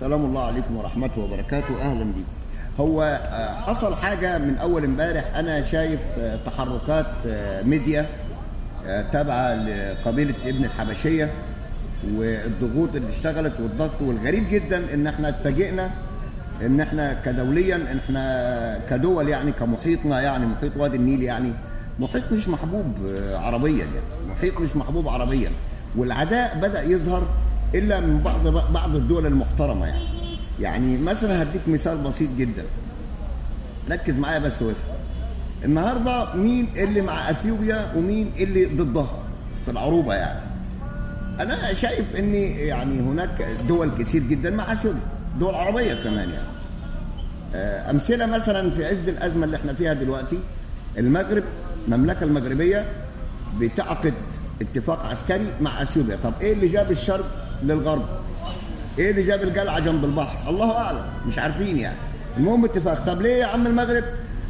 سلام الله عليكم ورحمته وبركاته. اهلا بيكم. هو حصل حاجه من اول امبارح. انا شايف تحركات ميديا تابعه لقبيله ابن الحبشيه والضغوط اللي اشتغلت والضغط، والغريب جدا ان احنا اتفاجئنا ان احنا كدوليا، احنا كدول يعني كمحيطنا، يعني محيط وادي النيل، يعني محيط مش محبوب عربيا، يعني محيط مش محبوب عربيا، والعداء بدأ يظهر الا من بعض الدول المحترمه. يعني مثلا هديك مثال بسيط جدا، ركز معايا بس وافهم. النهارده مين اللي مع اثيوبيا ومين اللي ضدها في العروبه؟ يعني انا شايف ان يعني هناك دول كثير جدا مع اثيوبيا، دول عربيه كمان. يعني امثله مثلا في عز الازمه اللي احنا فيها دلوقتي، المغرب، المملكه المغربيه بتعقد اتفاق عسكري مع اثيوبيا. طب ايه اللي جاب الشرق للغرب؟ ايه اللي جاب القلعه جنب البحر؟ الله اعلم، مش عارفين يعني. المهم اتفاق. طب ليه يا عم المغرب؟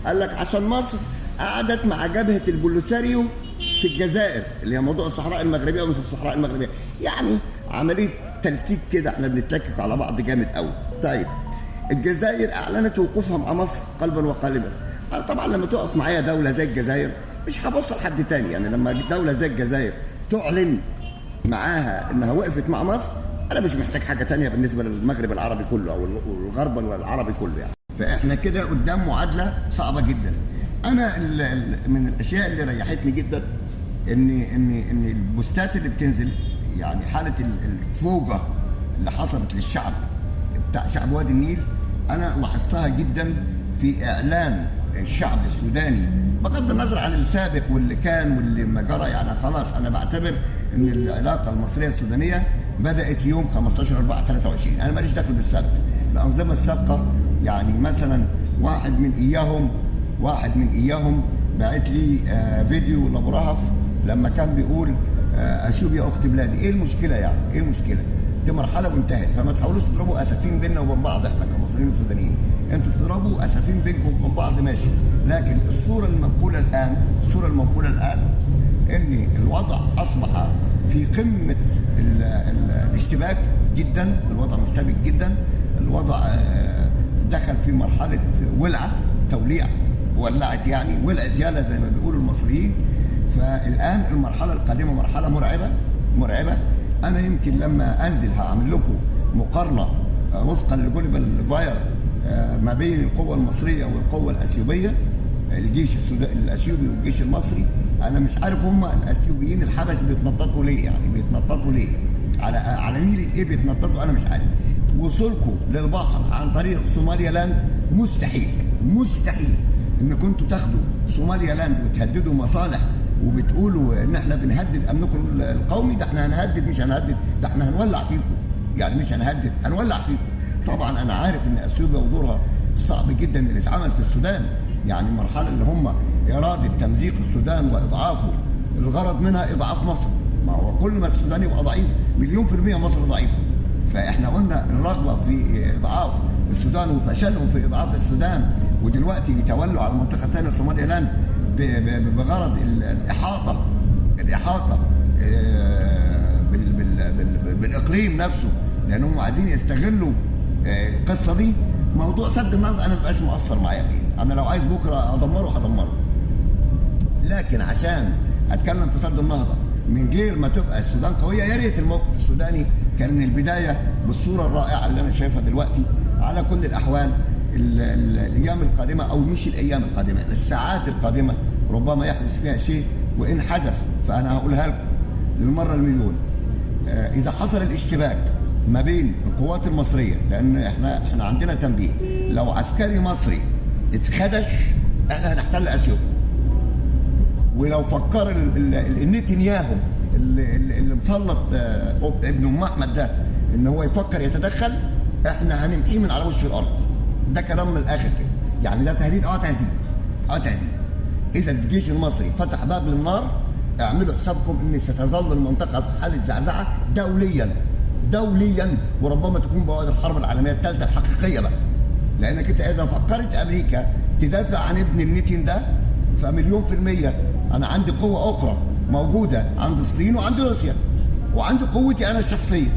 قال لك عشان مصر قعدت مع جبهه البوليساريو في الجزائر، اللي هي موضوع الصحراء المغربيه ومش الصحراء المغربيه، يعني عمليه تلكيك كده، احنا بنتلكك على بعض جامد قوي. طيب الجزائر اعلنت وقوفها مع مصر قلبا وقالبا. طبعا لما تقف معايا دوله زي الجزائر مش هبص لحد تاني، يعني لما دوله زي الجزائر تعلن معاها انها وقفت مع مصر، انا مش محتاج حاجه تانية بالنسبه للمغرب العربي كله او الغرب العربي كله. يعني فاحنا كده قدام معادله صعبه جدا. انا من الاشياء اللي ريحتني جدا ان البوستات اللي بتنزل، يعني حاله الفوجه اللي حصلت للشعب بتاع شعب وادي النيل، انا لاحظتها جدا في اعلان الشعب السوداني، بغض النظر عن السابق واللي كان واللي ما جرى. يعني خلاص انا بعتبر ان العلاقه المصريه السودانيه بدات يوم 15/4/23. انا ماليش دخل بالسابق، الانظمه السابقه. يعني مثلا واحد من اياهم بعت لي فيديو لابو رهف لما كان بيقول اثيوبيا اخت بلادي. ايه المشكله يعني؟ ايه المشكله؟ دي مرحله وانتهت، فما تحاولوش تضربوا اسفين بيننا وبين بعض. احنا كمصريين وسودانيين انتوا تضربوا اسفين بينكم وبين بعض ماشي، لكن الصوره المنقوله الان ان الوضع اصبح في قمه الاشتباك جدا، الوضع مشتبك جدا، الوضع دخل في مرحله توليع، ولعت، يعني ولعت يالا زي ما بيقولوا المصريين. فالان المرحله القادمه مرحله مرعبه. انا يمكن لما انزل هعمل لكم مقارنه وفقا لجوليبال فاير ما بين القوه المصريه والقوه الاثيوبيه، الجيش الاثيوبي والجيش المصري. انا مش عارف هم الاثيوبيين الحبش بيتنططوا ليه، يعني بيتنططوا ليه على نيله ايه بيتنططوا؟ انا مش عارف. وصولكم للبحر عن طريق صوماليا لاند مستحيل انكم انتوا تاخدوا صوماليا لاند وتهددوا مصالح وبتقولوا ان احنا بنهدد امنكم القومي. ده احنا هنهدد، مش هنهدد، ده احنا هنولع فيكم. يعني مش هنهدد، هنولع فيكم. طبعا انا عارف ان اثيوبيا ودورها صعب جدا اللي اتعمل في السودان، يعني المرحله اللي هم اراده تمزيق السودان واضعافه، الغرض منها اضعاف مصر. ما هو كل ما السودان يبقى ضعيف 100% مصر ضعيفه. فاحنا قلنا الرغبه في اضعاف السودان وفشلهم في اضعاف السودان، ودلوقتي يتولوا على منطقه ثانيه صوماليا لاند بغرض الاحاطه بالاقليم نفسه، لانهم عايزين يستغلوا القصه دي. موضوع سد النهضه انا مبقاش مؤثر معايا فيه، انا لو عايز بكره هدمره، لكن عشان اتكلم في سد النهضه من غير ما تبقى السودان قويه، يا ريت الموقف السوداني كان البدايه بالصوره الرائعه اللي انا شايفها دلوقتي. على كل الاحوال الايام القادمه، او مش الايام القادمه، الساعات القادمه ربما يحدث فيها شيء، وان حدث فانا هقولها لكم للمره المليون. اذا حصل الاشتباك ما بين القوات المصريه، لان احنا عندنا تنبيه، لو عسكري مصري اتخدش احنا هنحتل اثيوبيا. ولو فكر نتنياهو اللي مسلط ابن ام احمد ده ان هو يفكر يتدخل، احنا هنمحيه من على وش الارض. ده كلام من الاخر كده، يعني ده تهديد. تهديد. اذا الجيش المصري فتح باب للنار، اعملوا حسابكم ان ستظل المنطقه في حاله زعزعه دوليا، وربما تكون بوادر الحرب العالميه الثالثه الحقيقيه بقى. لانك انت اذا فكرت امريكا تدافع عن ابن النتن ده، ف1000000% انا عندي قوه اخرى موجوده عند الصين وعند روسيا، وعندي قوتي انا الشخصيه.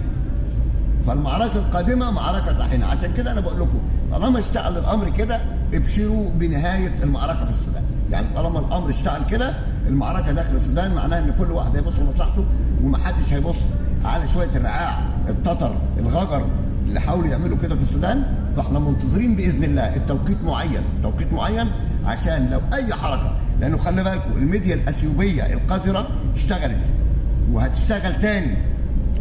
فالمعركه القادمه معركه طاحنه. عشان كده انا بقول لكم طالما اشتعل الامر كده ابشروا بنهايه المعركه في السودان. يعني طالما الامر اشتعل كده المعركه داخل السودان معناها ان كل واحد هيبص لمصلحته ومحدش هيبص على شويه الرعاع التتر الغجر اللي حاولوا يعملوا كده في السودان. فاحنا منتظرين باذن الله التوقيت معين، توقيت معين، عشان لو اي حركه، لانه خلي بالكم الميديا الاثيوبيه القذره اشتغلت وهتشتغل تاني،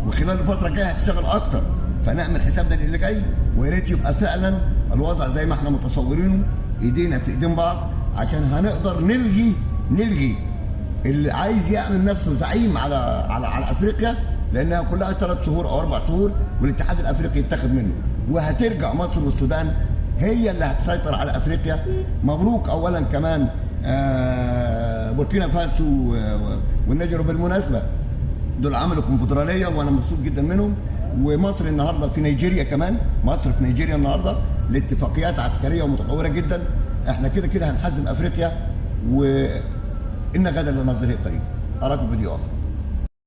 وخلال الفتره الجايه هتشتغل اكتر. فنعمل حسابنا للي جاي، ويا ريت يبقى فعلا الوضع زي ما احنا متصورينه، ايدينا في ايدين بعض، عشان هنقدر نلغي اللي عايز يعمل نفسه زعيم على افريقيا، لانها كلها 3 شهور او 4 شهور والاتحاد الافريقي يتاخد منه، وهترجع مصر والسودان هي اللي هتسيطر على افريقيا. مبروك اولا كمان بوركينا فاسو والنيجر، بالمناسبه دول عملوا كونفدراليه وانا مبسوط جدا منهم. ومصر النهارده في نيجيريا كمان، مصر في نيجيريا النهارده لاتفاقيات عسكريه ومتطوره جدا. احنا كده كده هنحزم افريقيا، وان غدا لنظره قريب. اراكم فيديو اخر.